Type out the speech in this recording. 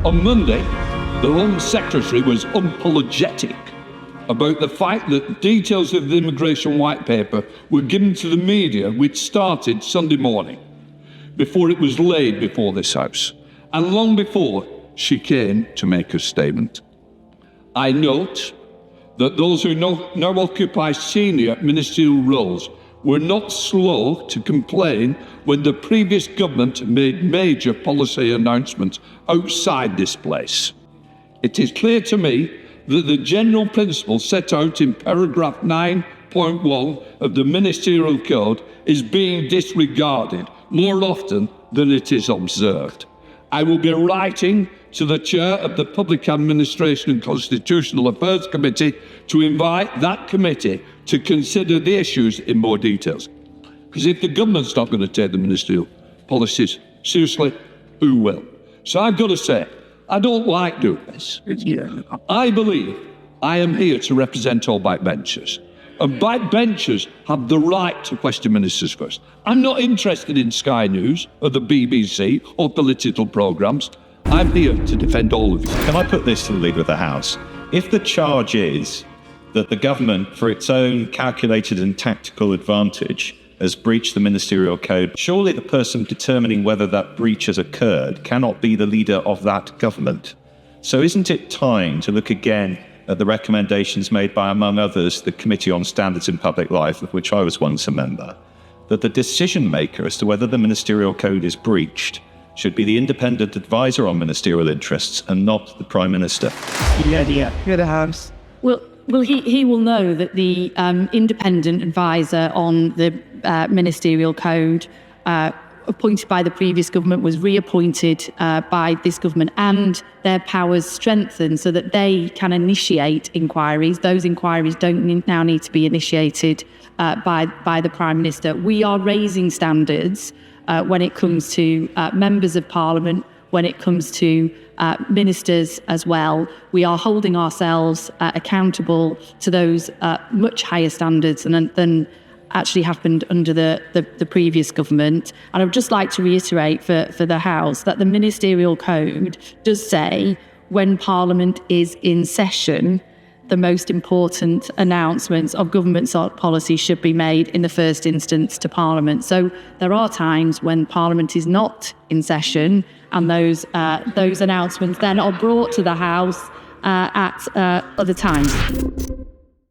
On Monday, the Home Secretary was unapologetic about the fact that details of the immigration white paper were given to the media, which started Sunday morning, before it was laid before this House, and long before she came to make her statement. I note that those who now occupy senior ministerial roles were not slow to complain when the previous government made major policy announcements outside this place. It is clear to me that the general principle set out in paragraph 9.1 of the Ministerial Code is being disregarded more often than it is observed. I will be writing to the Chair of the Public Administration and Constitutional Affairs Committee to invite that committee to consider the issues in more details. Because if the government's not going to take the ministerial policies seriously, who will? So I've got to say, I don't like doing this. I believe I am here to represent all backbenchers. And backbenchers have the right to question ministers first. I'm not interested in Sky News or the BBC or political programmes. I'm here to defend all of you. Can I put this to the Leader of the House? If the charge is that the government, for its own calculated and tactical advantage, has breached the Ministerial Code, surely the person determining whether that breach has occurred cannot be the leader of that government. So isn't it time to look again at the recommendations made by, among others, the Committee on Standards in Public Life, of which I was once a member, that the decision maker as to whether the Ministerial Code is breached should be the independent advisor on ministerial interests and not the Prime Minister? You're the House. Well, he will know that the independent advisor on the Ministerial Code appointed by the previous government was reappointed by this government, and their powers strengthened so that they can initiate inquiries. Those inquiries don't now need to be initiated by the Prime Minister. We are raising standards when it comes to members of Parliament, when it comes to ministers as well. We are holding ourselves accountable to those much higher standards than actually happened under the previous government. And I would just like to reiterate for the House that the Ministerial Code does say when Parliament is in session, the most important announcements of government policy should be made in the first instance to Parliament. So there are times when Parliament is not in session, and those announcements then are brought to the House at other times.